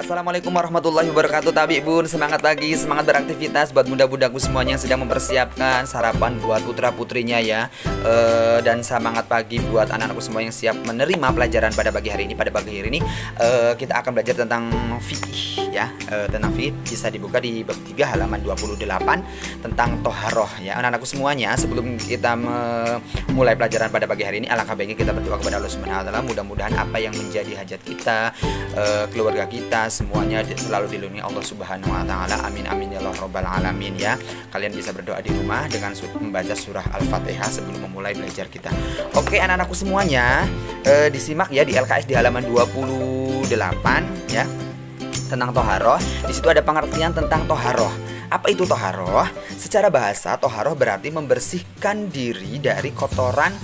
Assalamualaikum warahmatullahi wabarakatuh. Tabi bun, semangat pagi, semangat beraktivitas buat bunda-bundaku semuanya yang sedang mempersiapkan sarapan buat putra-putrinya ya. Dan semangat pagi buat anak-anakku semua yang siap menerima pelajaran pada pagi hari ini. Pada pagi hari ini kita akan belajar tentang fikih ya. Tentang fikih bisa dibuka di bab 3 halaman 28 tentang toharoh ya. Anak-anakku semuanya, sebelum kita mulai pelajaran pada pagi hari ini, alangkah baiknya kita berdoa kepada Allah Subhanahu wa taala. Mudah-mudahan apa yang menjadi hajat kita, keluarga kita semuanya selalu dilindungi Allah Subhanahu wa taala. Amin amin ya Allah rabbal alamin ya. Kalian bisa berdoa di rumah dengan membaca surah Al-Fatihah sebelum memulai belajar kita. Oke, anak-anakku semuanya, disimak ya di LKS di halaman 28 ya. Tentang toharoh. Di situ ada pengertian tentang toharoh. Apa itu toharoh? Secara bahasa, toharoh berarti membersihkan diri dari kotoran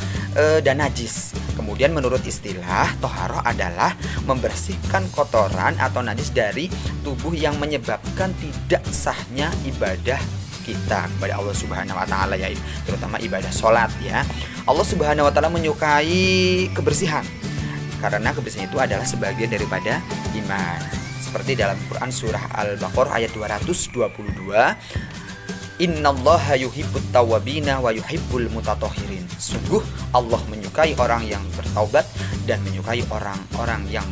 dan najis. Kemudian menurut istilah, toharoh adalah membersihkan kotoran atau najis dari tubuh yang menyebabkan tidak sahnya ibadah kita kepada Allah Subhanahu wa taala, ya, terutama ibadah sholat ya. Allah Subhanahu wa taala menyukai kebersihan karena kebersihan itu adalah sebagian daripada iman. Seperti dalam Quran surah Al-Baqarah ayat 222, Innallaha yuhibbut tawwabina wa yuhibbul mutatahhirin. Sungguh Allah menyukai orang yang bertaubat dan menyukai orang-orang yang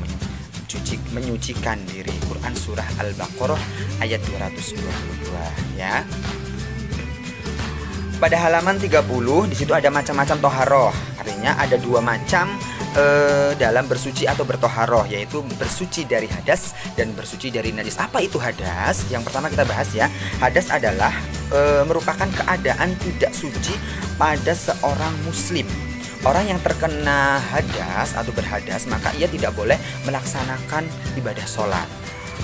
menyucikan diri. Quran surah Al-Baqarah ayat 222 ya. Pada halaman 30 di situ ada macam-macam toharoh. Artinya ada dua macam dalam bersuci atau bertoharoh, yaitu bersuci dari hadas dan bersuci dari najis. Apa itu hadas? Yang pertama kita bahas ya. Hadas adalah merupakan keadaan tidak suci pada seorang muslim. Orang yang terkena hadas atau berhadas, maka ia tidak boleh melaksanakan ibadah sholat.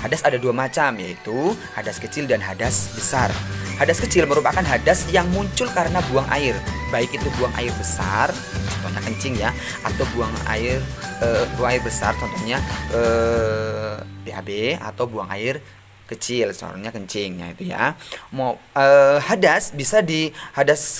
Hadas ada dua macam, yaitu hadas kecil dan hadas besar. Hadas kecil merupakan hadas yang muncul karena buang air, baik itu buang air besar, contohnya kencing ya, atau buang air besar, contohnya BAB, atau buang air kecil, contohnya kencingnya itu ya. Hadas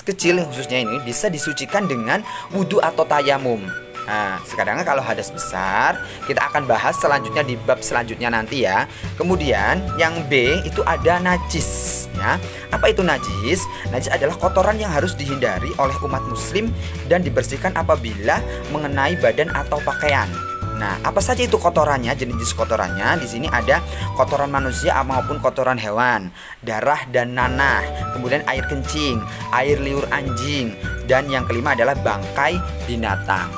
kecil khususnya ini bisa disucikan dengan wudhu atau tayamum. Nah, sekarang kalau hadas besar kita akan bahas selanjutnya di bab selanjutnya nanti ya. Kemudian yang B itu ada najis ya. Apa itu najis? Najis adalah kotoran yang harus dihindari oleh umat muslim dan dibersihkan apabila mengenai badan atau pakaian. Nah, apa saja itu kotorannya? Jenis kotorannya di sini ada kotoran manusia maupun kotoran hewan, darah dan nanah, kemudian air kencing, air liur anjing, dan yang kelima adalah bangkai binatang.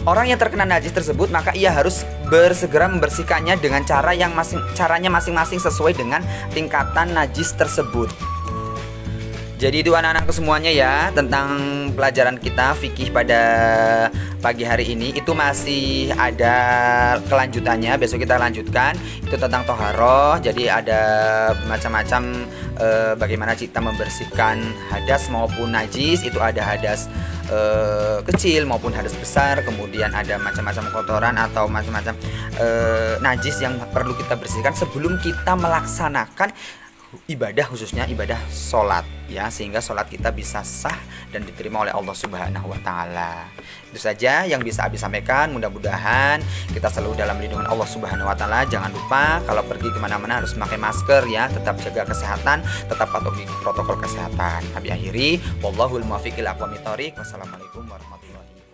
Orang yang terkena najis tersebut maka ia harus bersegera membersihkannya dengan caranya masing-masing sesuai dengan tingkatan najis tersebut. Jadi itu anak-anakku semuanya ya, tentang pelajaran kita fikih pada pagi hari ini. Itu masih ada kelanjutannya, besok kita lanjutkan. Itu tentang toharoh. Jadi ada macam-macam bagaimana kita membersihkan hadas maupun najis. Itu ada hadas kecil maupun hadas besar. Kemudian ada macam-macam kotoran atau macam-macam najis yang perlu kita bersihkan sebelum kita melaksanakan ibadah, khususnya ibadah sholat ya, sehingga sholat kita bisa sah dan diterima oleh Allah Subhanahu wa taala. Itu saja yang bisa Abi sampaikan. Mudah-mudahan kita selalu dalam lindungan Allah Subhanahu wa taala. Jangan lupa kalau pergi kemana-mana harus memakai masker ya, tetap jaga kesehatan, tetap patuhi protokol kesehatan. Abi akhiri, wallahul muwaffiq ila aqwamit thoriq. Wassalamualaikum warahmatullahi wabarakatuh.